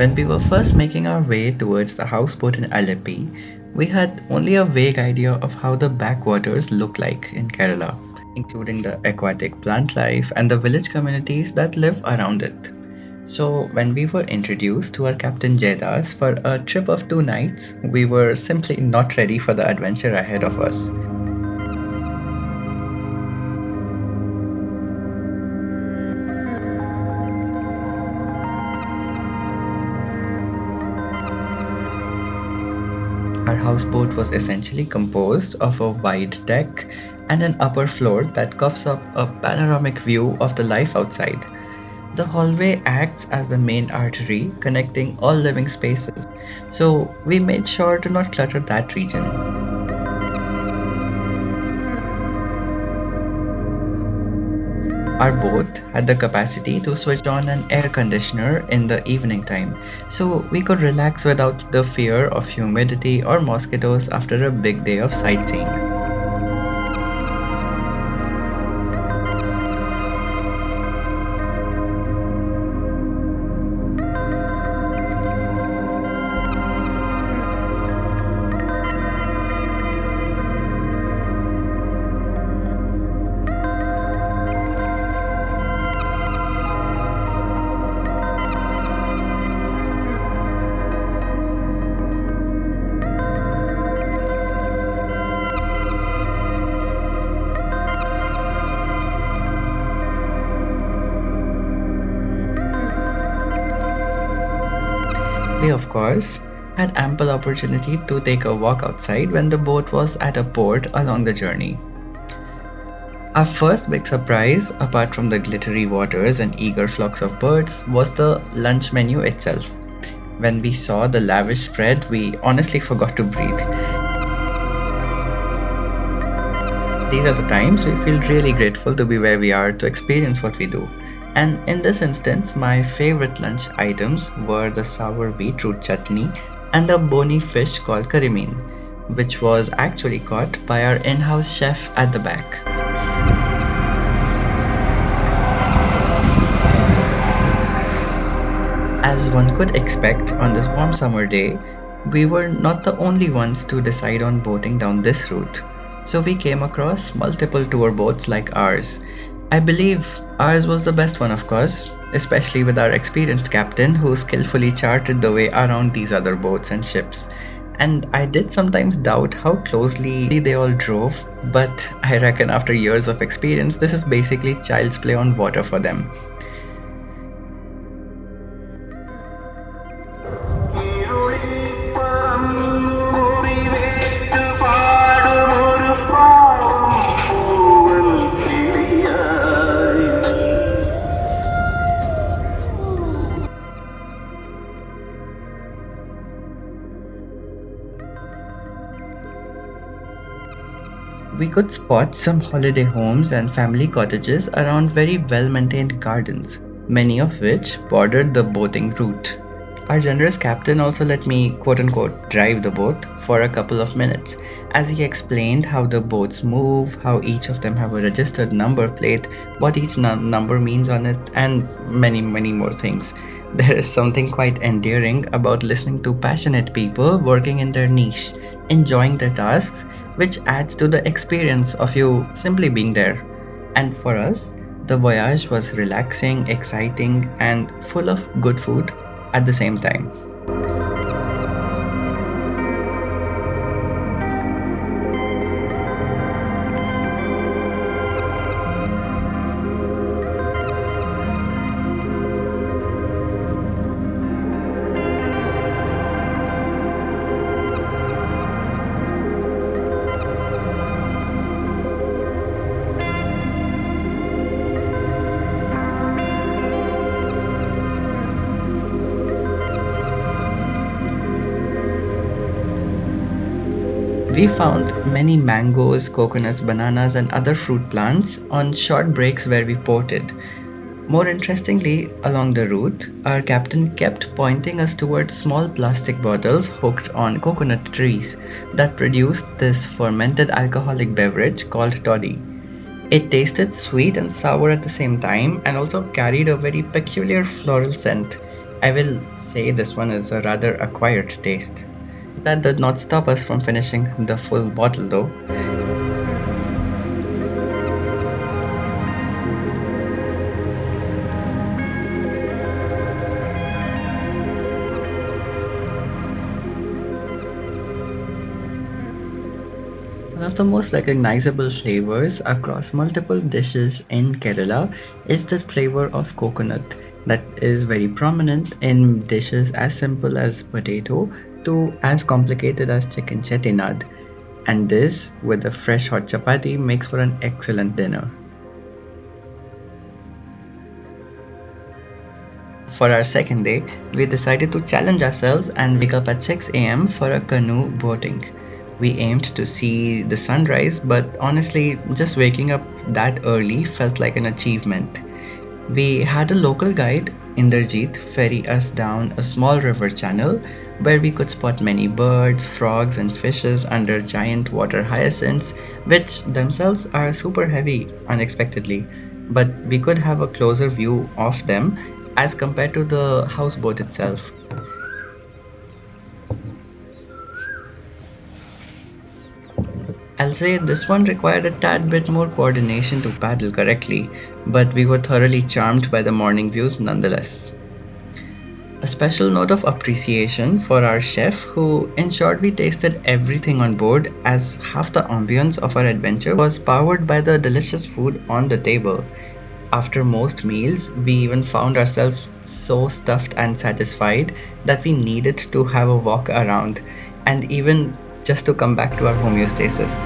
When we were first making our way towards the houseboat in Alleppey, we had only a vague idea of how the backwaters look like in Kerala, including the aquatic plant life and the village communities that live around it. So, when we were introduced to our Captain Jaidas for a trip of 2 nights, we were simply not ready for the adventure ahead of us. Our houseboat was essentially composed of a wide deck and an upper floor that covers up a panoramic view of the life outside. The hallway acts as the main artery connecting all living spaces, so we made sure to not clutter that region. Our boat had the capacity to switch on an air conditioner in the evening time, so we could relax without the fear of humidity or mosquitoes after a big day of sightseeing. We, of course, had ample opportunity to take a walk outside when the boat was at a port along the journey. Our first big surprise, apart from the glittery waters and eager flocks of birds, was the lunch menu itself. When we saw the lavish spread, we honestly forgot to breathe. These are the times we feel really grateful to be where we are to experience what we do. And in this instance, my favorite lunch items were the sour beetroot chutney and a bony fish called karimin, which was actually caught by our in house chef at the back. As one could expect on this warm summer day, we were not the only ones to decide on boating down this route. So we came across multiple tour boats like ours. I believe ours was the best one, of course, especially with our experienced captain who skillfully charted the way around these other boats and ships. And I did sometimes doubt how closely they all drove, but I reckon after years of experience, this is basically child's play on water for them. We could spot some holiday homes and family cottages around very well maintained gardens, many of which bordered the boating route. Our generous captain also let me quote unquote drive the boat for a couple of minutes as he explained how the boats move, how each of them have a registered number plate, what each number means on it, and many, many more things. There is something quite endearing about listening to passionate people working in their niche, enjoying their tasks, which adds to the experience of you simply being there. And for us, the voyage was relaxing, exciting, and full of good food at the same time. We found many mangoes, coconuts, bananas, and other fruit plants on short breaks where we ported. More interestingly, along the route, our captain kept pointing us towards small plastic bottles hooked on coconut trees that produced this fermented alcoholic beverage called toddy. It tasted sweet and sour at the same time and also carried a very peculiar floral scent. I will say this one is a rather acquired taste. That does not stop us from finishing the full bottle though. One of the most recognizable flavors across multiple dishes in Kerala is the flavor of coconut that is very prominent in dishes as simple as potato to as complicated as chicken chettinad. And this, with a fresh hot chapati, makes for an excellent dinner. For our second day, we decided to challenge ourselves and wake up at 6 a.m. for a canoe boating. We aimed to see the sunrise, but honestly, just waking up that early felt like an achievement. We had a local guide, Inderjeet, ferry us down a small river channel where we could spot many birds, frogs, and fishes under giant water hyacinths, which themselves are super heavy unexpectedly. But we could have a closer view of them as compared to the houseboat itself. I'll say this one required a tad bit more coordination to paddle correctly, but we were thoroughly charmed by the morning views nonetheless. A special note of appreciation for our chef who ensured we tasted everything on board, as half the ambience of our adventure was powered by the delicious food on the table. After most meals, we even found ourselves so stuffed and satisfied that we needed to have a walk around and even just to come back to our homeostasis.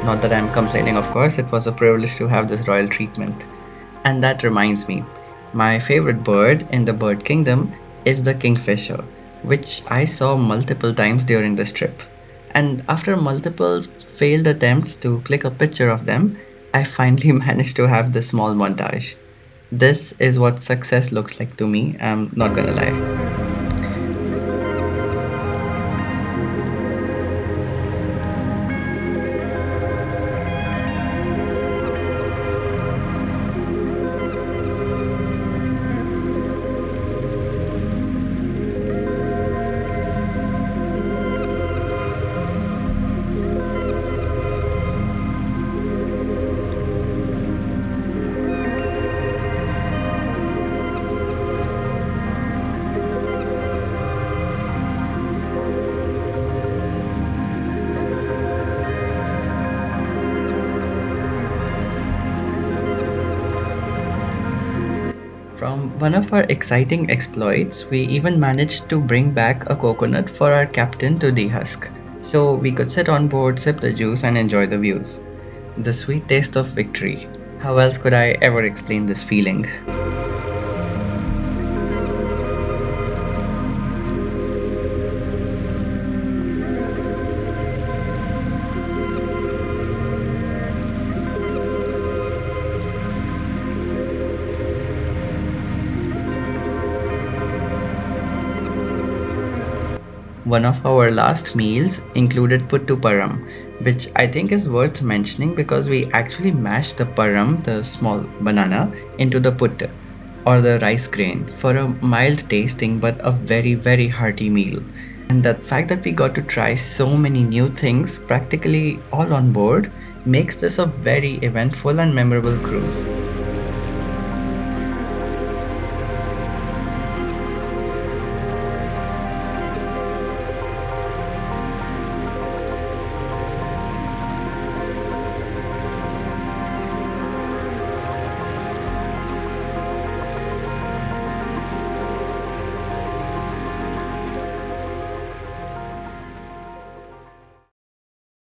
Not that I'm complaining, of course, it was a privilege to have this royal treatment. And that reminds me, my favorite bird in the bird kingdom is the kingfisher, which I saw multiple times during this trip. And after multiple failed attempts to click a picture of them, I finally managed to have this small montage. This is what success looks like to me, I'm not gonna lie. From one of our exciting exploits, we even managed to bring back a coconut for our captain to dehusk, so we could sit on board, sip the juice, and enjoy the views. The sweet taste of victory. How else could I ever explain this feeling? One of our last meals included puttu param, which I think is worth mentioning because we actually mashed the param, the small banana, into the puttu or the rice grain for a mild tasting but a very, very hearty meal. And the fact that we got to try so many new things practically all on board makes this a very eventful and memorable cruise.